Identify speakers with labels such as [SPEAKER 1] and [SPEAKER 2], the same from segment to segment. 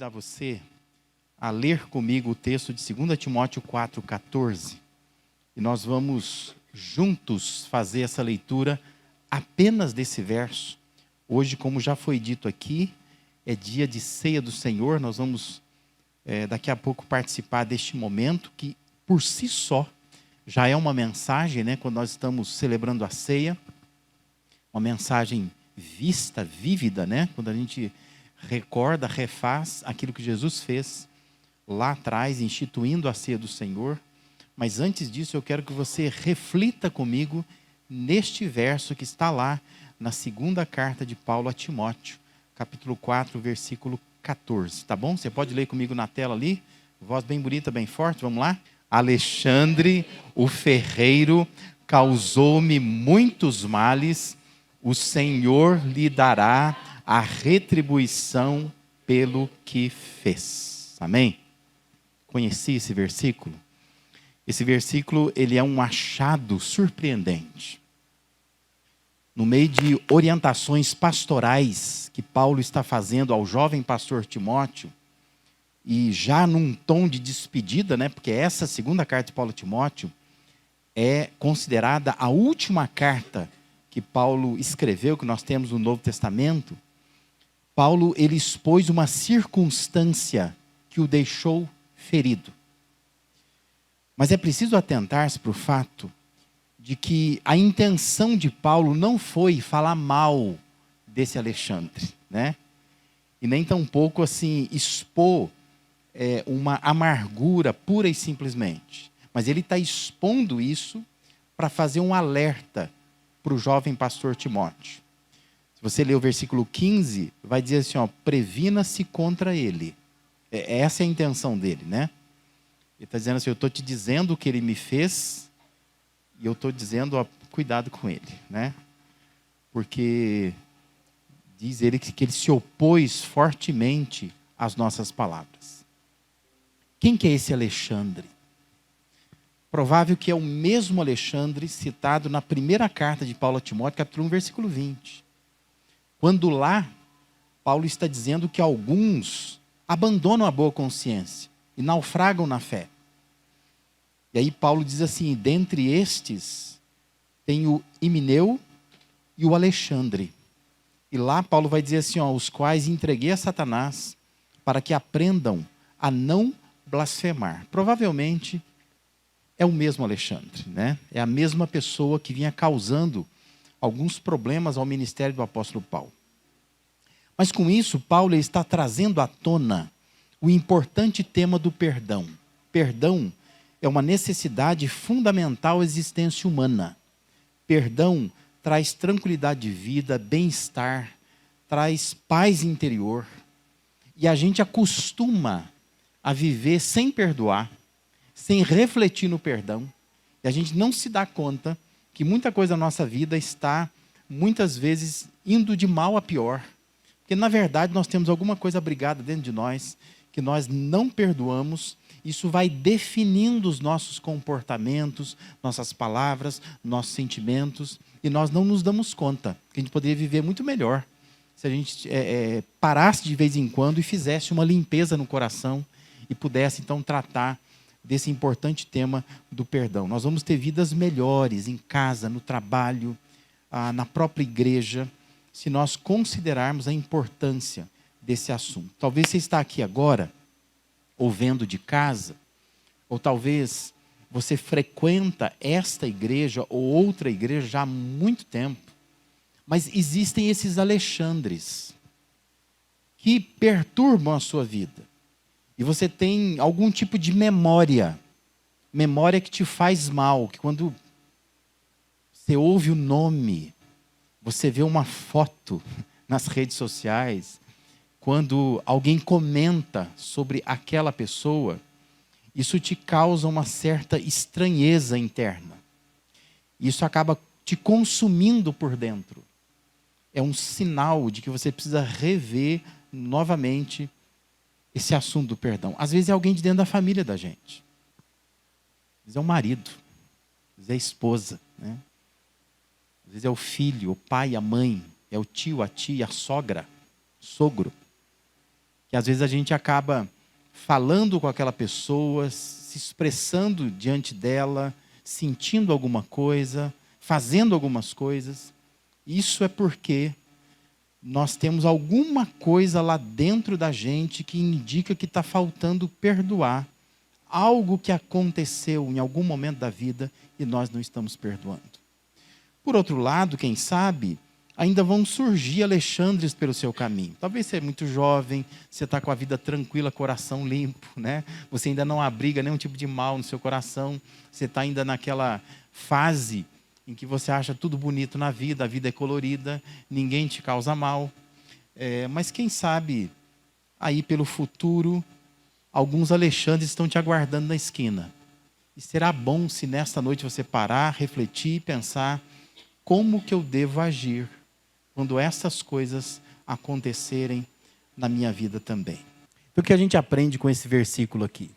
[SPEAKER 1] convidar você a ler comigo o texto de 2 Timóteo 4,14. E nós vamos juntos fazer essa leitura apenas desse verso. Hoje, como já foi dito aqui, é dia de ceia do Senhor. Nós vamos daqui a pouco participar deste momento que, por si só, já é uma mensagem, né? Quando nós estamos celebrando a ceia, uma mensagem vista, vívida, né? Quando a gente recorda, refaz aquilo que Jesus fez lá atrás, instituindo a ceia do Senhor. Mas antes disso, eu quero que você reflita comigo neste verso que está lá na segunda carta de Paulo a Timóteo, capítulo 4, versículo 14. Tá bom? Você pode ler comigo na tela ali? Voz bem bonita, bem forte. Vamos lá? Alexandre, o ferreiro, causou-me muitos males. O Senhor lhe dará a retribuição pelo que fez. Amém? Conheci esse versículo? Esse versículo, ele é um achado surpreendente. No meio de orientações pastorais que Paulo está fazendo ao jovem pastor Timóteo, e já num tom de despedida, né, porque essa segunda carta de Paulo a Timóteo é considerada a última carta que Paulo escreveu, que nós temos no Novo Testamento. Paulo, ele expôs uma circunstância que o deixou ferido. Mas é preciso atentar-se para o fato de que a intenção de Paulo não foi falar mal desse Alexandre, né? E nem tampouco assim expor uma amargura pura e simplesmente. Mas ele está expondo isso para fazer um alerta para o jovem pastor Timóteo. Se você ler o versículo 15, vai dizer assim, ó, previna-se contra ele. Essa é a intenção dele, né? Ele está dizendo assim, eu estou te dizendo o que ele me fez, e eu estou dizendo, ó, cuidado com ele, né? Porque diz ele que ele se opôs fortemente às nossas palavras. Quem que é esse Alexandre? Provável que é o mesmo Alexandre citado na primeira carta de Paulo a Timóteo, capítulo 1, versículo 20. Quando lá, Paulo está dizendo que alguns abandonam a boa consciência e naufragam na fé. E aí Paulo diz assim, dentre estes, tem o Himeneu e o Alexandre. E lá Paulo vai dizer assim, ó, os quais entreguei a Satanás para que aprendam a não blasfemar. Provavelmente é o mesmo Alexandre, né? É a mesma pessoa que vinha causando alguns problemas ao ministério do apóstolo Paulo. Mas com isso, Paulo está trazendo à tona o importante tema do perdão. Perdão é uma necessidade fundamental à existência humana. Perdão traz tranquilidade de vida, bem-estar, traz paz interior. E a gente acostuma a viver sem perdoar, sem refletir no perdão. E a gente não se dá conta que muita coisa na nossa vida está, muitas vezes, indo de mal a pior. Porque, na verdade, nós temos alguma coisa abrigada dentro de nós, que nós não perdoamos. Isso vai definindo os nossos comportamentos, nossas palavras, nossos sentimentos, e nós não nos damos conta que a gente poderia viver muito melhor se a gente parasse de vez em quando e fizesse uma limpeza no coração e pudesse, então, tratar desse importante tema do perdão. Nós vamos ter vidas melhores em casa, no trabalho, na própria igreja, se nós considerarmos a importância desse assunto. Talvez você está aqui agora, ou vendo de casa, ou talvez você frequenta esta igreja ou outra igreja já há muito tempo, mas existem esses Alexandres que perturbam a sua vida. E você tem algum tipo de memória que te faz mal, que quando você ouve o nome, você vê uma foto nas redes sociais, quando alguém comenta sobre aquela pessoa, isso te causa uma certa estranheza interna. Isso acaba te consumindo por dentro. É um sinal de que você precisa rever novamente esse assunto do perdão. Às vezes é alguém de dentro da família da gente. Às vezes é o marido, às vezes é a esposa, né? Às vezes é o filho, o pai, a mãe, é o tio, a tia, a sogra, sogro. que às vezes a gente acaba falando com aquela pessoa, se expressando diante dela, sentindo alguma coisa, fazendo algumas coisas. Isso é porque nós temos alguma coisa lá dentro da gente que indica que está faltando perdoar algo que aconteceu em algum momento da vida e nós não estamos perdoando. Por outro lado, quem sabe, ainda vão surgir Alexandres pelo seu caminho. Talvez você é muito jovem, você está com a vida tranquila, coração limpo, né? Você ainda não abriga nenhum tipo de mal no seu coração, você está ainda naquela fase em que você acha tudo bonito na vida, a vida é colorida, ninguém te causa mal. Mas quem sabe, aí pelo futuro, alguns Alexandres estão te aguardando na esquina. E será bom se nesta noite você parar, refletir e pensar como que eu devo agir quando essas coisas acontecerem na minha vida também. Então, o que a gente aprende com esse versículo aqui?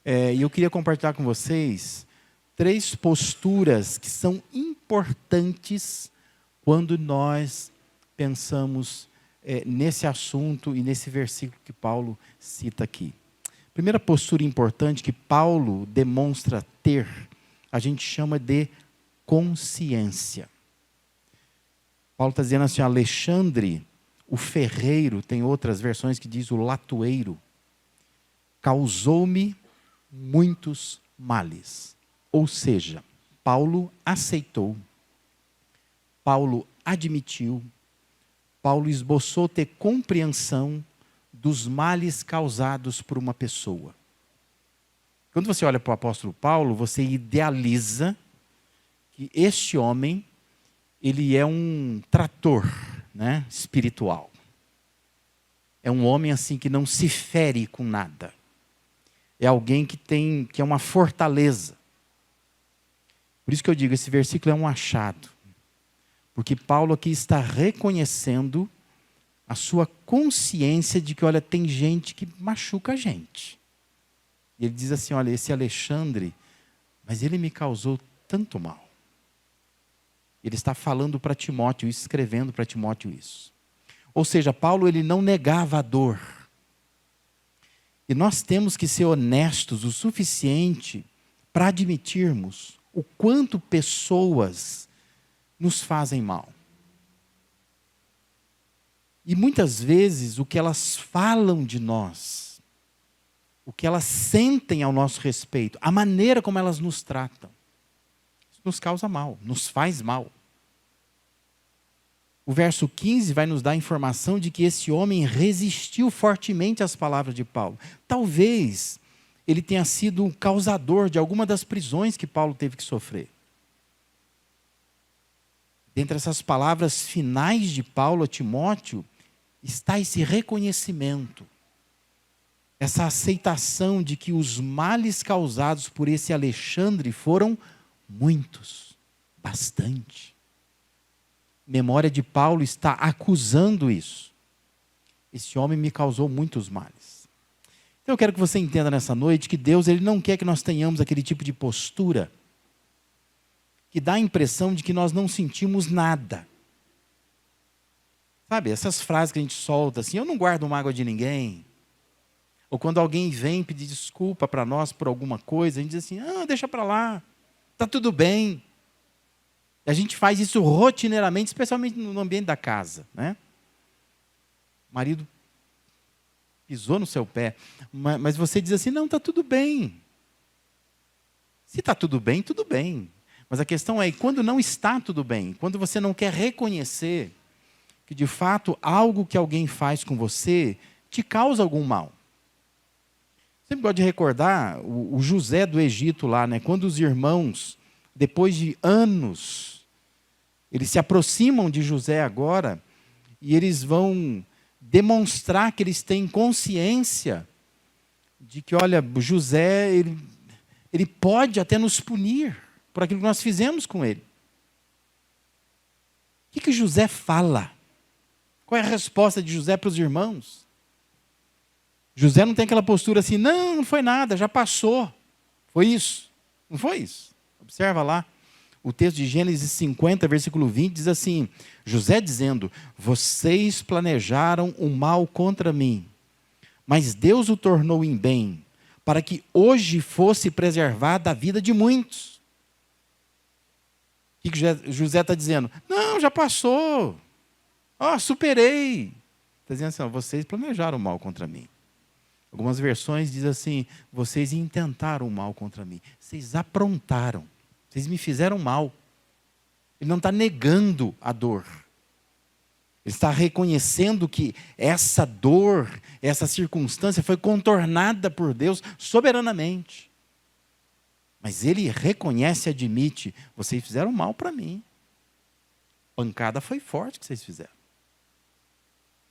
[SPEAKER 1] E eu queria compartilhar com vocês 3 posturas que são importantes quando nós pensamos nesse assunto e nesse versículo que Paulo cita aqui. Primeira postura importante que Paulo demonstra ter, a gente chama de consciência. Paulo está dizendo assim, Alexandre, o ferreiro, tem outras versões que diz o latoeiro, causou-me muitos males. Ou seja, Paulo aceitou, Paulo admitiu, Paulo esboçou ter compreensão dos males causados por uma pessoa. Quando você olha para o apóstolo Paulo, você idealiza que este homem, ele é um trator, né, espiritual. É um homem assim que não se fere com nada. É alguém que é uma fortaleza. Por isso que eu digo, esse versículo é um achado. Porque Paulo aqui está reconhecendo a sua consciência de que, olha, tem gente que machuca a gente. E ele diz assim, olha, esse Alexandre, mas ele me causou tanto mal. Ele está falando para Timóteo, escrevendo para Timóteo isso. Ou seja, Paulo ele não negava a dor. E nós temos que ser honestos o suficiente para admitirmos o quanto pessoas nos fazem mal. E muitas vezes o que elas falam de nós, o que elas sentem ao nosso respeito, a maneira como elas nos tratam, isso nos causa mal, nos faz mal. O verso 15 vai nos dar a informação de que esse homem resistiu fortemente às palavras de Paulo. Talvez ele tenha sido o causador de alguma das prisões que Paulo teve que sofrer. Dentre essas palavras finais de Paulo a Timóteo, está esse reconhecimento, essa aceitação de que os males causados por esse Alexandre foram muitos, bastante. Memória de Paulo está acusando isso. Esse homem me causou muitos males. Então eu quero que você entenda nessa noite que Deus ele não quer que nós tenhamos aquele tipo de postura que dá a impressão de que nós não sentimos nada. Sabe, essas frases que a gente solta assim, eu não guardo mágoa de ninguém. Ou quando alguém vem pedir desculpa para nós por alguma coisa, a gente diz assim, deixa para lá, está tudo bem. A gente faz isso rotineiramente, especialmente no ambiente da casa, né? O marido pisou no seu pé, mas você diz assim, não, está tudo bem. Se está tudo bem, tudo bem. Mas a questão é, quando não está tudo bem, quando você não quer reconhecer que de fato algo que alguém faz com você te causa algum mal. Sempre gosto de recordar o José do Egito lá, né? Quando os irmãos, depois de anos, eles se aproximam de José agora e eles vão demonstrar que eles têm consciência de que, olha, José, ele pode até nos punir por aquilo que nós fizemos com ele. O que José fala? Qual é a resposta de José para os irmãos? José não tem aquela postura assim, não foi nada, já passou. Foi isso. Não foi isso. Observa lá. O texto de Gênesis 50, versículo 20, diz assim, José dizendo, vocês planejaram o mal contra mim, mas Deus o tornou em bem, para que hoje fosse preservada a vida de muitos. O que José está dizendo? Não, já passou. Superei. Está dizendo assim, vocês planejaram mal contra mim. Algumas versões dizem assim, vocês intentaram o mal contra mim. Vocês aprontaram. Vocês me fizeram mal. Ele não está negando a dor. Ele está reconhecendo que essa dor, essa circunstância foi contornada por Deus soberanamente. Mas ele reconhece e admite, vocês fizeram mal para mim. Pancada foi forte que vocês fizeram.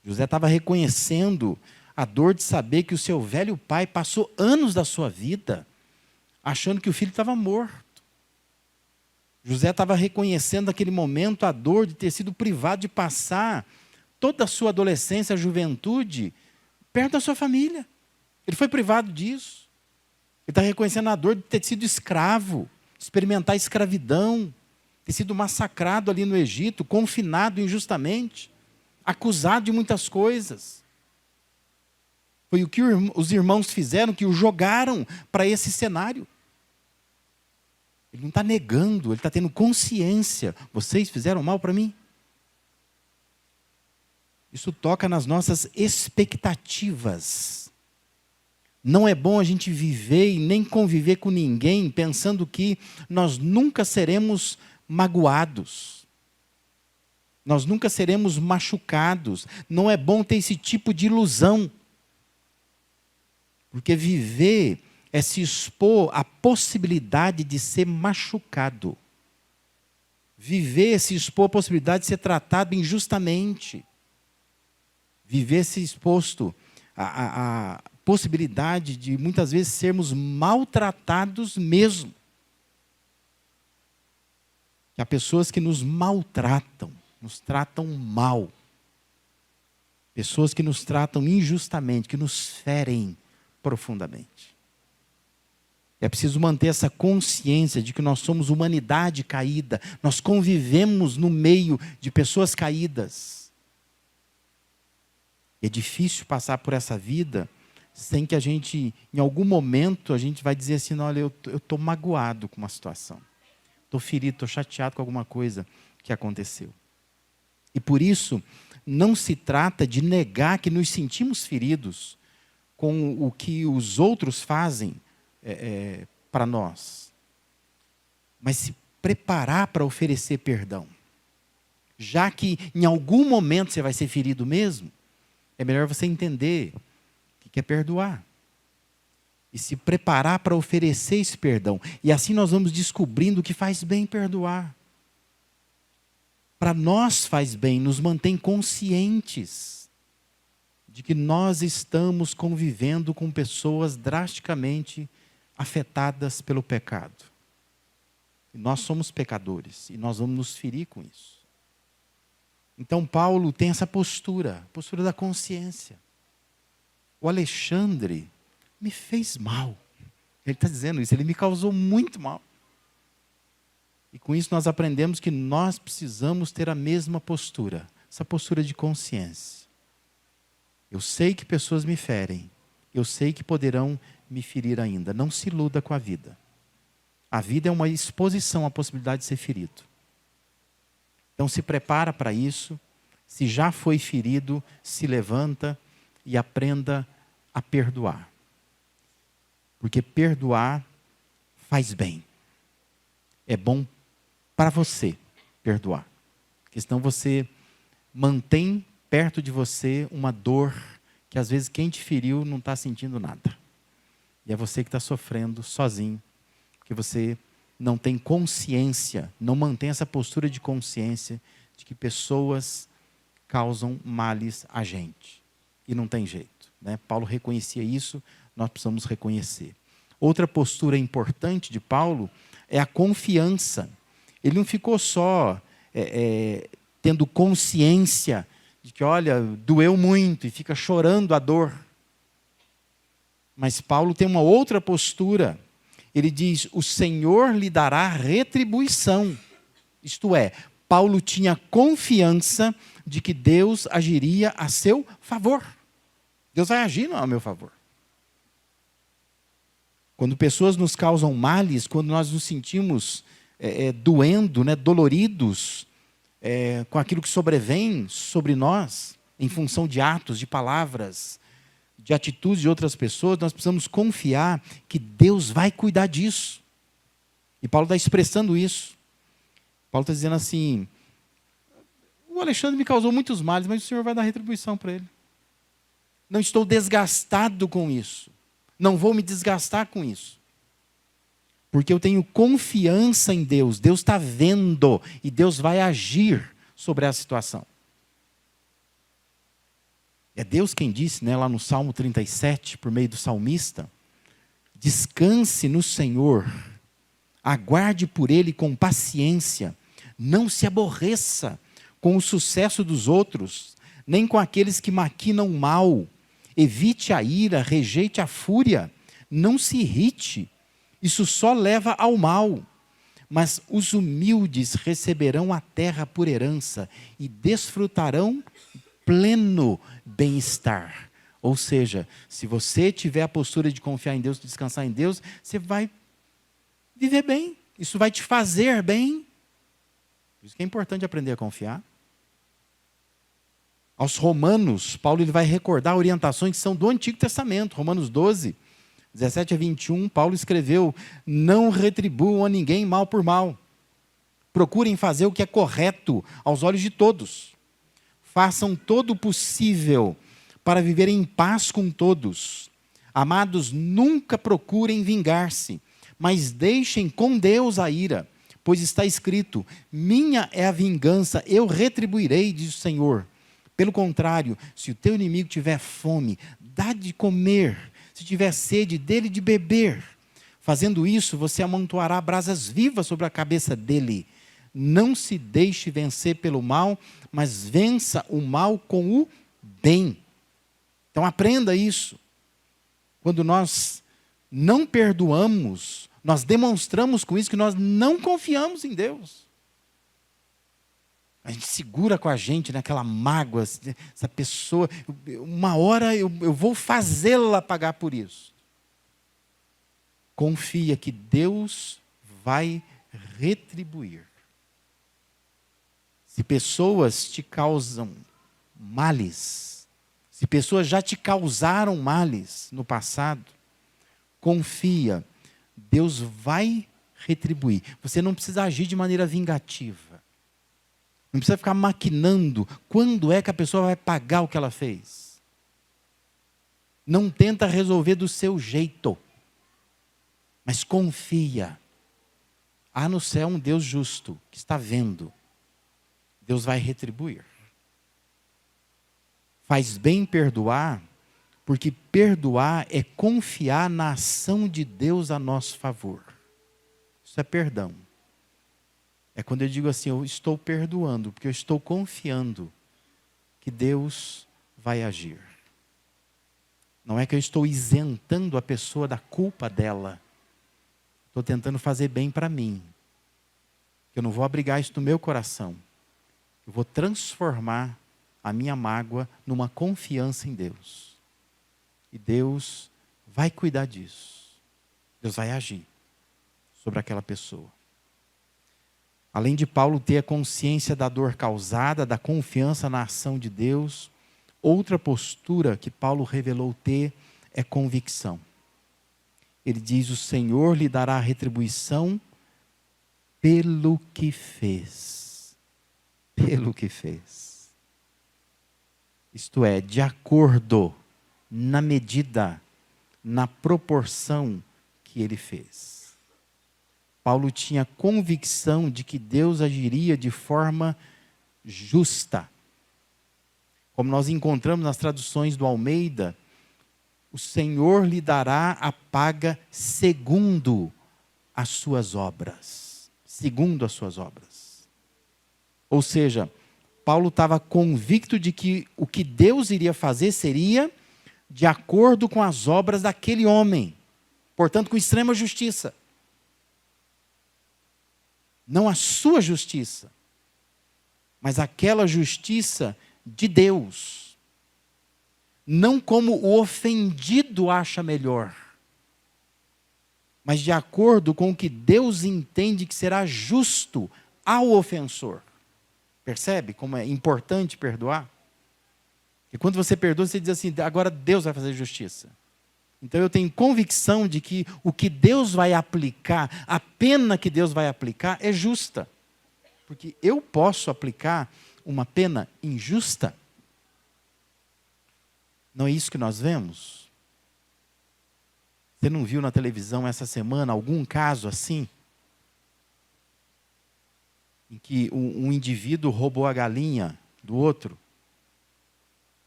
[SPEAKER 1] José estava reconhecendo a dor de saber que o seu velho pai passou anos da sua vida achando que o filho estava morto. José estava reconhecendo naquele momento a dor de ter sido privado de passar toda a sua adolescência, a juventude, perto da sua família. Ele foi privado disso. Ele está reconhecendo a dor de ter sido escravo, de experimentar a escravidão, ter sido massacrado ali no Egito, confinado injustamente, acusado de muitas coisas. Foi o que os irmãos fizeram, que o jogaram para esse cenário. Ele não está negando, ele está tendo consciência. Vocês fizeram mal para mim? Isso toca nas nossas expectativas. Não é bom a gente viver e nem conviver com ninguém pensando que nós nunca seremos magoados. Nós nunca seremos machucados. Não é bom ter esse tipo de ilusão. Porque viver é se expor à possibilidade de ser machucado. Viver é se expor à possibilidade de ser tratado injustamente. Viver é se exposto à possibilidade de muitas vezes sermos maltratados mesmo. Há pessoas que nos maltratam, nos tratam mal. Pessoas que nos tratam injustamente, que nos ferem profundamente. É preciso manter essa consciência de que nós somos humanidade caída. Nós convivemos no meio de pessoas caídas. É difícil passar por essa vida sem que a gente, em algum momento, a gente vai dizer assim, olha, eu estou magoado com uma situação. Estou ferido, estou chateado com alguma coisa que aconteceu. E por isso, não se trata de negar que nos sentimos feridos com o que os outros fazem para nós. Mas se preparar para oferecer perdão. Já que em algum momento você vai ser ferido mesmo, é melhor você entender que é perdoar. E se preparar para oferecer esse perdão. E assim nós vamos descobrindo que faz bem perdoar. Para nós faz bem, nos mantém conscientes de que nós estamos convivendo com pessoas drasticamente afetadas pelo pecado. E nós somos pecadores e nós vamos nos ferir com isso. Então Paulo tem essa postura, a postura da consciência. O Alexandre me fez mal. Ele está dizendo isso, ele me causou muito mal. E com isso nós aprendemos que nós precisamos ter a mesma postura, essa postura de consciência. Eu sei que pessoas me ferem, eu sei que poderão me ferir ainda. Não se iluda com a vida. A vida é uma exposição à possibilidade de ser ferido. Então se prepara para isso. Se já foi ferido, se levanta e aprenda a perdoar. Porque perdoar faz bem. É bom para você perdoar. Porque senão você mantém perto de você uma dor que às vezes quem te feriu não está sentindo nada. E é você que está sofrendo sozinho. Porque você não tem consciência, não mantém essa postura de consciência de que pessoas causam males a gente. E não tem jeito. Né? Paulo reconhecia isso, nós precisamos reconhecer. Outra postura importante de Paulo é a confiança. Ele não ficou só tendo consciência de que, olha, doeu muito e fica chorando a dor. Mas Paulo tem uma outra postura. Ele diz, o Senhor lhe dará retribuição. Isto é, Paulo tinha confiança de que Deus agiria a seu favor. Deus vai agir a meu favor. Quando pessoas nos causam males, quando nós nos sentimos doendo, doloridos, com aquilo que sobrevém sobre nós, em função de atos, de palavras, de atitudes de outras pessoas, nós precisamos confiar que Deus vai cuidar disso. E Paulo está expressando isso. Paulo está dizendo assim: o Alexandre me causou muitos males, mas o Senhor vai dar retribuição para ele. Não estou desgastado com isso. Não vou me desgastar com isso. Porque eu tenho confiança em Deus. Deus está vendo e Deus vai agir sobre a situação. É Deus quem disse, lá no Salmo 37, por meio do salmista: descanse no Senhor, aguarde por Ele com paciência, não se aborreça com o sucesso dos outros, nem com aqueles que maquinam mal. Evite a ira, rejeite a fúria, não se irrite, isso só leva ao mal. Mas os humildes receberão a terra por herança e desfrutarão pleno bem-estar. Ou seja, se você tiver a postura de confiar em Deus, de descansar em Deus, você vai viver bem. Isso vai te fazer bem. Por isso que é importante aprender a confiar. Aos Romanos, Paulo ele vai recordar orientações que são do Antigo Testamento. Romanos 12, 17 a 21, Paulo escreveu: não retribuam a ninguém mal por mal. Procurem fazer o que é correto aos olhos de todos. Façam todo o possível para viver em paz com todos. Amados, nunca procurem vingar-se, mas deixem com Deus a ira, pois está escrito: minha é a vingança, eu retribuirei, diz o Senhor. Pelo contrário, se o teu inimigo tiver fome, dá de comer. Se tiver sede, dele de beber. Fazendo isso, você amontoará brasas vivas sobre a cabeça dele. Não se deixe vencer pelo mal, mas vença o mal com o bem. Então aprenda isso. Quando nós não perdoamos, nós demonstramos com isso que nós não confiamos em Deus. A gente segura com a gente naquela mágoa, essa pessoa, uma hora eu vou fazê-la pagar por isso. Confia que Deus vai retribuir. Se pessoas te causam males, se pessoas já te causaram males no passado, confia, Deus vai retribuir. Você não precisa agir de maneira vingativa. Não precisa ficar maquinando quando é que a pessoa vai pagar o que ela fez. Não tenta resolver do seu jeito, mas confia. Há no céu um Deus justo que está vendo. Deus vai retribuir. Faz bem perdoar, porque perdoar é confiar na ação de Deus a nosso favor. Isso é perdão. É quando eu digo assim: eu estou perdoando, porque eu estou confiando que Deus vai agir. Não é que eu estou isentando a pessoa da culpa dela. Estou tentando fazer bem para mim. Eu não vou abrigar isso no meu coração. Eu vou transformar a minha mágoa numa confiança em Deus. E Deus vai cuidar disso. Deus vai agir sobre aquela pessoa. Além de Paulo ter a consciência da dor causada, da confiança na ação de Deus, outra postura que Paulo revelou ter é convicção. Ele diz: o Senhor lhe dará retribuição pelo que fez. Pelo que fez. Isto é, de acordo, na medida, na proporção que ele fez. Paulo tinha convicção de que Deus agiria de forma justa. Como nós encontramos nas traduções do Almeida, o Senhor lhe dará a paga segundo as suas obras. Segundo as suas obras. Ou seja, Paulo estava convicto de que o que Deus iria fazer seria de acordo com as obras daquele homem. Portanto, com extrema justiça. Não a sua justiça, mas aquela justiça de Deus. não como o ofendido acha melhor, mas de acordo com o que Deus entende que será justo ao ofensor. Percebe como é importante perdoar? E quando você perdoa, você diz assim, agora Deus vai fazer justiça. Então eu tenho convicção de que o que Deus vai aplicar, a pena que Deus vai aplicar é justa. Porque eu posso aplicar uma pena injusta. Não é isso que nós vemos? Você não viu na televisão essa semana algum caso assim? Em que um indivíduo roubou a galinha do outro.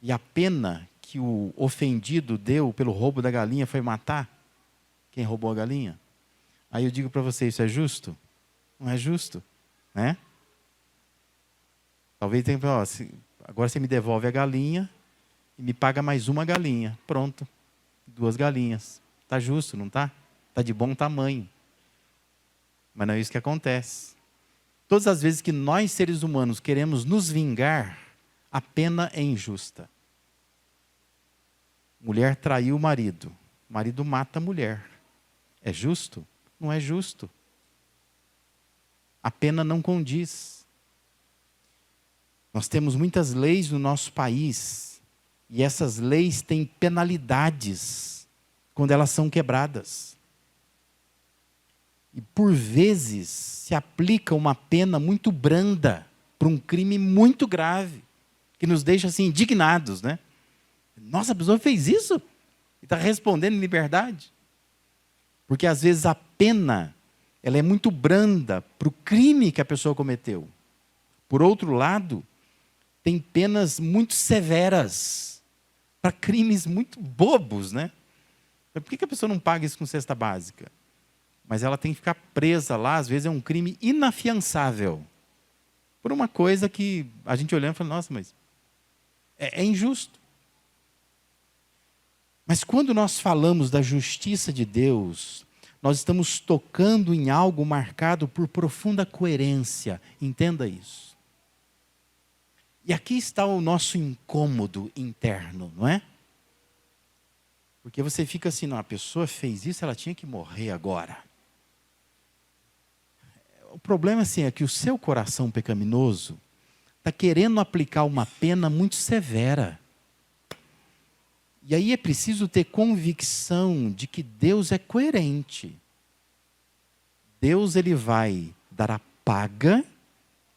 [SPEAKER 1] E a pena que o ofendido deu pelo roubo da galinha foi matar quem roubou a galinha? Aí eu digo para você, isso é justo? Não é justo, né? Talvez tenha, ó, agora você me devolve a galinha e me paga mais uma galinha. Pronto, 2 galinhas. Está justo, não está? Está de bom tamanho. Mas não é isso que acontece. Todas as vezes que nós, seres humanos, queremos nos vingar, a pena é injusta. Mulher traiu o marido mata a mulher. É justo? Não é justo. A pena não condiz. Nós temos muitas leis no nosso país, e essas leis têm penalidades quando elas são quebradas. E por vezes se aplica uma pena muito branda para um crime muito grave, que nos deixa assim indignados, né? Nossa, a pessoa fez isso e está respondendo em liberdade. Porque às vezes a pena, ela é muito branda para o crime que a pessoa cometeu. Por outro lado, tem penas muito severas para crimes muito bobos, né? Por que a pessoa não paga isso com cesta básica? Mas ela tem que ficar presa lá, às vezes é um crime inafiançável. Por uma coisa que a gente olhando e fala, nossa, mas é injusto. Mas quando nós falamos da justiça de Deus, nós estamos tocando em algo marcado por profunda coerência. Entenda isso. E aqui está o nosso incômodo interno, não é? Porque você fica assim, não, a pessoa fez isso, ela tinha que morrer agora. O problema assim, é que o seu coração pecaminoso está querendo aplicar uma pena muito severa. E aí é preciso ter convicção de que Deus é coerente. Deus ele vai dar a paga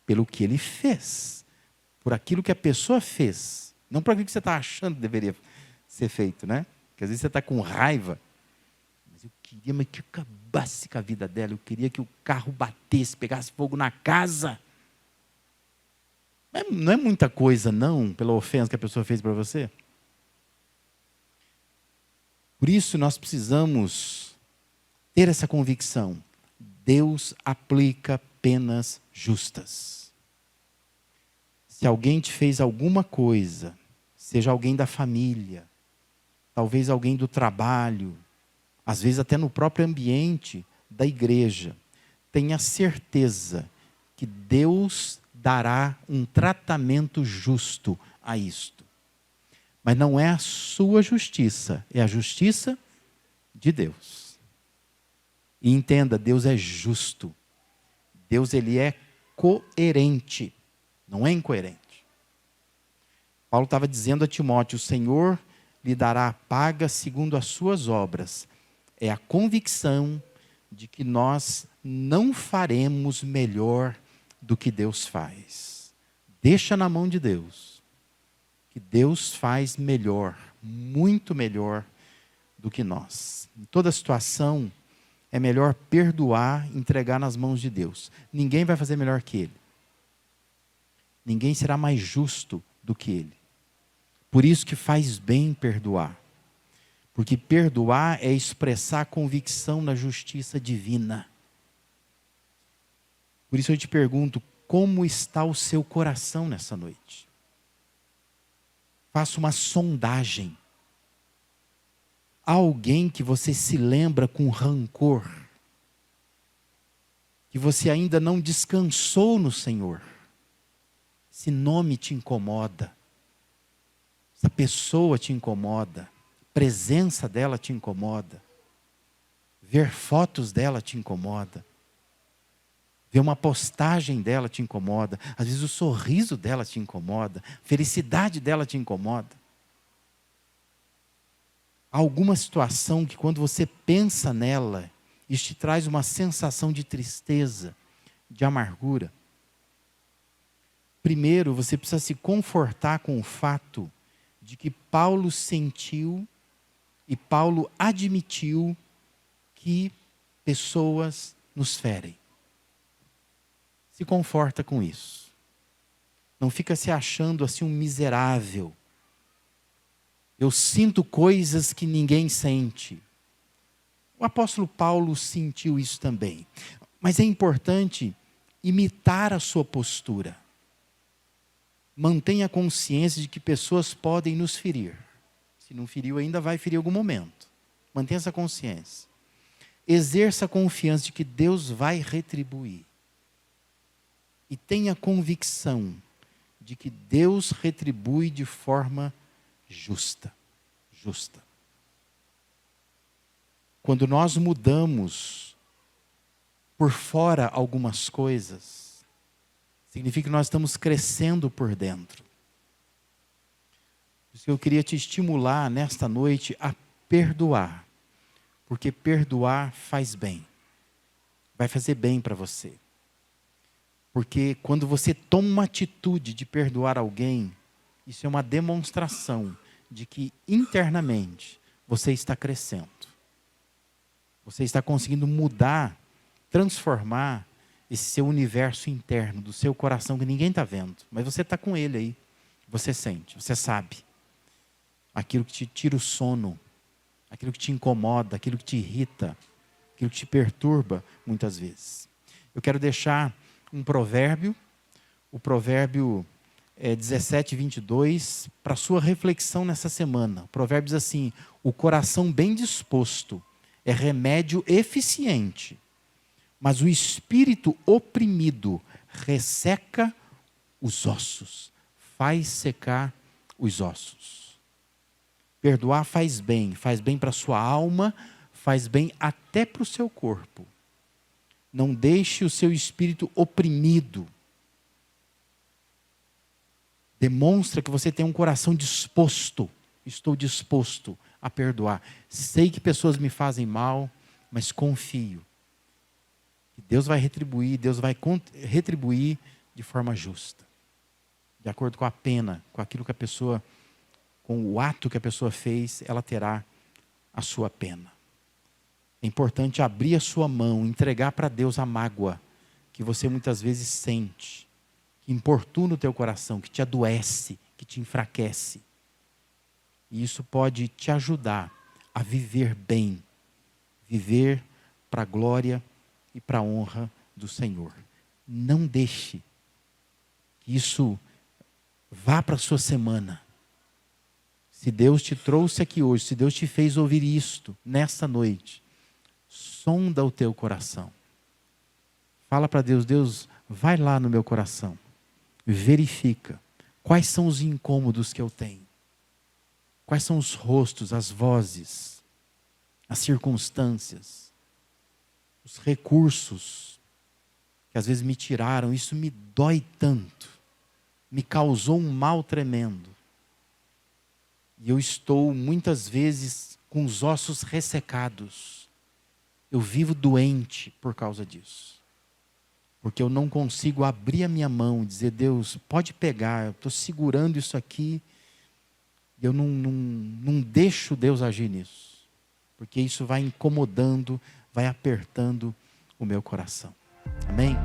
[SPEAKER 1] pelo que ele fez. Por aquilo que a pessoa fez. Não por aquilo que você está achando que deveria ser feito, né? Porque às vezes você está com raiva. Mas eu queria que acabasse com a vida dela. Eu queria que o carro batesse, pegasse fogo na casa. Não é muita coisa, não, pela ofensa que a pessoa fez para você. Por isso nós precisamos ter essa convicção. Deus aplica penas justas. Se alguém te fez alguma coisa, seja alguém da família, talvez alguém do trabalho, às vezes até no próprio ambiente da igreja, tenha certeza que Deus dará um tratamento justo a isto. Mas não é a sua justiça, é a justiça de Deus. E entenda, Deus é justo. Deus ele é coerente, não é incoerente. Paulo estava dizendo a Timóteo, o Senhor lhe dará a paga segundo as suas obras. É a convicção de que nós não faremos melhor do que Deus faz. Deixa na mão de Deus. Que Deus faz melhor, muito melhor do que nós. Em toda situação, é melhor perdoar, entregar nas mãos de Deus. Ninguém vai fazer melhor que Ele. Ninguém será mais justo do que Ele. Por isso que faz bem perdoar. Porque perdoar é expressar a convicção na justiça divina. Por isso eu te pergunto, como está o seu coração nessa noite? Faça uma sondagem. Há alguém que você se lembra com rancor, que você ainda não descansou no Senhor. Esse nome te incomoda. essa pessoa te incomoda, a presença dela te incomoda, ver fotos dela te incomoda, ver uma postagem dela te incomoda, às vezes o sorriso dela te incomoda, a felicidade dela te incomoda. Há alguma situação que quando você pensa nela, isso te traz uma sensação de tristeza, de amargura. Primeiro, você precisa se confortar com o fato de que Paulo sentiu e Paulo admitiu que pessoas nos ferem. Se conforta com isso. Não fica se achando assim um miserável. Eu sinto coisas que ninguém sente. O apóstolo Paulo sentiu isso também. Mas é importante imitar a sua postura. Mantenha a consciência de que pessoas podem nos ferir. Se não feriu ainda, vai ferir em algum momento. Mantenha essa consciência. Exerça a confiança de que Deus vai retribuir. E tenha convicção de que Deus retribui de forma justa. Justa. Quando nós mudamos por fora algumas coisas, significa que nós estamos crescendo por dentro. Por isso que eu queria te estimular nesta noite a perdoar. Porque perdoar faz bem. Vai fazer bem para você. Porque quando você toma uma atitude de perdoar alguém, isso é uma demonstração de que internamente você está crescendo. Você está conseguindo mudar, transformar esse seu universo interno, do seu coração que ninguém está vendo. Mas você está com ele aí. Você sente, você sabe. Aquilo que te tira o sono, aquilo que te incomoda, aquilo que te irrita, aquilo que te perturba muitas vezes. Eu quero deixar um provérbio, o provérbio 17:22, para sua reflexão nessa semana. O provérbio diz assim: o coração bem disposto é remédio eficiente, mas o espírito oprimido resseca os ossos, faz secar os ossos. Perdoar faz bem para a sua alma, faz bem até para o seu corpo. Não deixe o seu espírito oprimido. Demonstra que você tem um coração disposto. Estou disposto a perdoar. Sei que pessoas me fazem mal, mas confio. Que Deus vai retribuir, Deus vai retribuir de forma justa. De acordo com a pena, com aquilo que a pessoa, com o ato que a pessoa fez, ela terá a sua pena. É importante abrir a sua mão, entregar para Deus a mágoa que você muitas vezes sente, que importuna o teu coração, que te adoece, que te enfraquece. E isso pode te ajudar a viver bem, viver para a glória e para a honra do Senhor. Não deixe que isso vá para a sua semana. Se Deus te trouxe aqui hoje, se Deus te fez ouvir isto nesta noite, sonda o teu coração. Fala para Deus: Deus, vai lá no meu coração. Verifica quais são os incômodos que eu tenho. Quais são os rostos, as vozes, as circunstâncias, os recursos que às vezes me tiraram. Isso me dói tanto. Me causou um mal tremendo. E eu estou muitas vezes com os ossos ressecados. Eu vivo doente por causa disso. Porque eu não consigo abrir a minha mão e dizer: Deus, pode pegar, eu estou segurando isso aqui. E eu não deixo Deus agir nisso. Porque isso vai incomodando, vai apertando o meu coração. Amém?